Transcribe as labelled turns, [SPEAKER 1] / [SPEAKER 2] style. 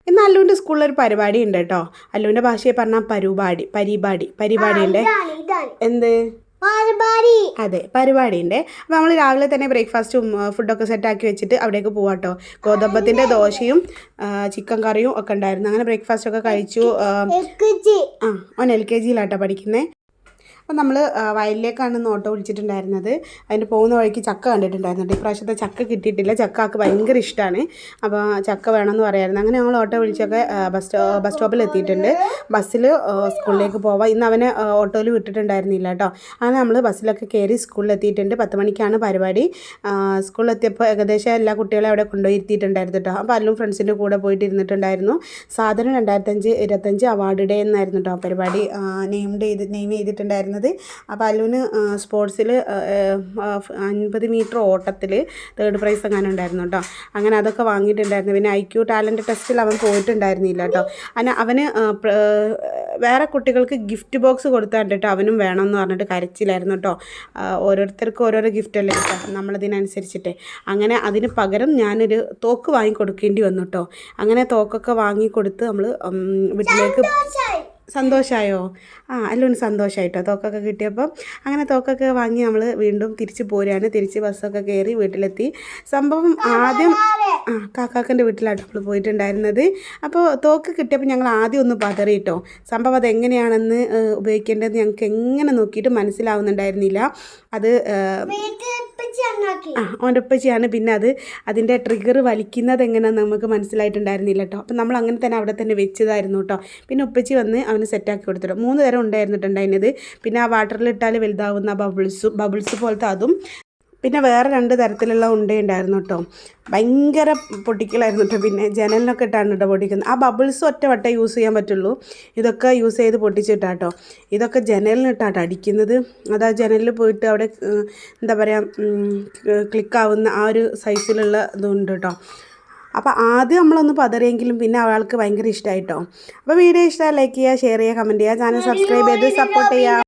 [SPEAKER 1] ഇന്ന് അല്ലുവിൻ്റെ സ്കൂളിലൊരു പരിപാടി ഉണ്ട് കേട്ടോ. അല്ലുവിൻ്റെ ഭാഷയെ പറഞ്ഞാൽ പരിപാടി ഉണ്ട്. എന്ത് അതെ, പരിപാടി ഉണ്ട്. അപ്പോൾ നമ്മൾ രാവിലെ തന്നെ ബ്രേക്ക്ഫാസ്റ്റും ഫുഡൊക്കെ സെറ്റാക്കി വെച്ചിട്ട് അവിടേക്ക് പോവാം കേട്ടോ. ഗോതമ്പത്തിൻ്റെ ദോശയും ചിക്കൻ കറിയും ഒക്കെ ഉണ്ടായിരുന്നു. അങ്ങനെ ബ്രേക്ക്ഫാസ്റ്റൊക്കെ കഴിച്ചു. അവൻ LKG പഠിക്കുന്നത്. അപ്പോൾ നമ്മൾ വയലിലേക്കാണ് ഓട്ടോ വിളിച്ചിട്ടുണ്ടായിരുന്നത്. അതിന് പോകുന്ന വഴിക്ക് ചക്ക കണ്ടിട്ടുണ്ടായിരുന്നു. ഇപ്രാവശ്യത്തെ ചക്ക കിട്ടിയിട്ടില്ല. ചക്ക ആൾക്ക് ഭയങ്കര ഇഷ്ടമാണ്. അപ്പോൾ ചക്ക വേണമെന്ന് പറയായിരുന്നു. അങ്ങനെ ഞങ്ങൾ ഓട്ടോ വിളിച്ചൊക്കെ ബസ് സ്റ്റോപ്പിൽ എത്തിയിട്ടുണ്ട്. ബസ്സിൽ സ്കൂളിലേക്ക് പോവാം. ഇന്ന് അവനെ ഓട്ടോയിൽ വിട്ടിട്ടുണ്ടായിരുന്നില്ല കേട്ടോ. അങ്ങനെ നമ്മൾ ബസ്സിലൊക്കെ കയറി സ്കൂളിൽ എത്തിയിട്ടുണ്ട്. 10 മണിക്കാണ് പരിപാടി. സ്കൂളിലെത്തിയപ്പോൾ ഏകദേശം എല്ലാ കുട്ടികളെ അവിടെ കൊണ്ടുപോയി ഇരുത്തിയിട്ടുണ്ടായിരുന്നു കേട്ടോ. അപ്പോൾ അല്ലും ഫ്രണ്ട്സിൻ്റെ കൂടെ പോയിട്ട് ഇരുന്നിട്ടുണ്ടായിരുന്നു. സാധനം 2025 അവാർഡ് ഡേ എന്നായിരുന്നു കേട്ടോ പരിപാടി നെയിം ചെയ്തിട്ടുണ്ടായിരുന്നു. അപ്പോൾ അല്ലുവിന് സ്പോർട്സിൽ 50 മീറ്റർ ഓട്ടത്തിൽ 3rd പ്രൈസ് അങ്ങനെ ഉണ്ടായിരുന്നു കേട്ടോ. അങ്ങനെ അതൊക്കെ വാങ്ങിയിട്ടുണ്ടായിരുന്നു. പിന്നെ IQ ടാലൻറ്റ് ടെസ്റ്റിൽ അവൻ പോയിട്ടുണ്ടായിരുന്നില്ല കേട്ടോ. അങ്ങനെ അവന് വേറെ കുട്ടികൾക്ക് ഗിഫ്റ്റ് ബോക്സ് കൊടുത്താൽ കേട്ടോ അവനും വേണമെന്ന് പറഞ്ഞിട്ട് കരച്ചിലായിരുന്നു കേട്ടോ. ഓരോരുത്തർക്കും ഓരോരോ ഗിഫ്റ്റ് അല്ലേ കേട്ടോ നമ്മളതിനനുസരിച്ചിട്ട്. അങ്ങനെ അതിന് പകരം ഞാനൊരു തോക്ക് വാങ്ങിക്കൊടുക്കേണ്ടി വന്നു കേട്ടോ. അങ്ങനെ തോക്കൊക്കെ വാങ്ങിക്കൊടുത്ത് നമ്മൾ വീട്ടിലേക്ക്. സന്തോഷമായോ? അല്ലുവിന് സന്തോഷമായിട്ടോ തോക്കൊക്കെ കിട്ടിയപ്പോൾ. അങ്ങനെ തോക്കൊക്കെ വാങ്ങി നമ്മൾ വീണ്ടും തിരിച്ച് പോരുകയാണ്. തിരിച്ച് ബസ്സൊക്കെ കയറി വീട്ടിലെത്തി. സംഭവം ആദ്യം കാക്കാക്കൻ്റെ വീട്ടിലാണ് നമ്മൾ പോയിട്ടുണ്ടായിരുന്നത്. അപ്പോൾ തോക്ക് കിട്ടിയപ്പോൾ ഞങ്ങൾ ആദ്യം ഒന്ന് പതറിയിട്ടോ. സംഭവം അതെങ്ങനെയാണെന്ന് ഉപയോഗിക്കേണ്ടത് ഞങ്ങൾക്ക് എങ്ങനെ നോക്കിയിട്ട് മനസ്സിലാവുന്നുണ്ടായിരുന്നില്ല. അത് ഓൻ്റെ ഉപ്പച്ചിയാണ് പിന്നെ അതിൻ്റെ ട്രിഗർ വലിക്കുന്നത് എങ്ങനെയാണെന്ന് നമുക്ക് മനസ്സിലായിട്ടുണ്ടായിരുന്നില്ല കേട്ടോ. അപ്പം നമ്മൾ അങ്ങനെ തന്നെ അവിടെ തന്നെ വെച്ചതായിരുന്നു കേട്ടോ. പിന്നെ ഉപ്പച്ചി വന്ന് അവന് സെറ്റാക്കി കൊടുത്തിട്ടോ. 3 തരം ഉണ്ടായിരുന്നിട്ടുണ്ടായിരുന്നത്. പിന്നെ ആ വാട്ടറിലിട്ടാൽ വലുതാവുന്ന ബബിൾസ് പോലത്തെ അതും, പിന്നെ വേറെ 2 തരത്തിലുള്ള ഉണ്ടയുണ്ടായിരുന്നു കേട്ടോ. ഭയങ്കര പൊട്ടിക്കലായിരുന്നു കേട്ടോ. പിന്നെ ജനലിനൊക്കെ ഇട്ടാണ് കേട്ടോ പൊട്ടിക്കുന്നത്. ആ ബബിൾസ് ഒറ്റ വട്ടം യൂസ് ചെയ്യാൻ പറ്റുള്ളൂ. ഇതൊക്കെ യൂസ് ചെയ്ത് പൊട്ടിച്ചിട്ടാട്ടോ. ഇതൊക്കെ ജനലിനിട്ടാട്ടോ അടിക്കുന്നത്. അതാ ജനലിൽ പോയിട്ട് അവിടെ എന്താ പറയുക ക്ലിക്കാവുന്ന ആ ഒരു സൈസിലുള്ള ഇതുണ്ട് കേട്ടോ. അപ്പോൾ ആദ്യം നമ്മളൊന്ന് പതറിയെങ്കിലും പിന്നെ അവൾക്ക് ഭയങ്കര ഇഷ്ടമായിട്ടോ. അപ്പോൾ വീഡിയോ ഇഷ്ടമായി ലൈക്ക് ചെയ്യുക, ഷെയർ ചെയ്യുക, കമൻറ്റ് ചെയ്യുക, ചാനൽ സബ്സ്ക്രൈബ് ചെയ്ത് സപ്പോർട്ട് ചെയ്യുക.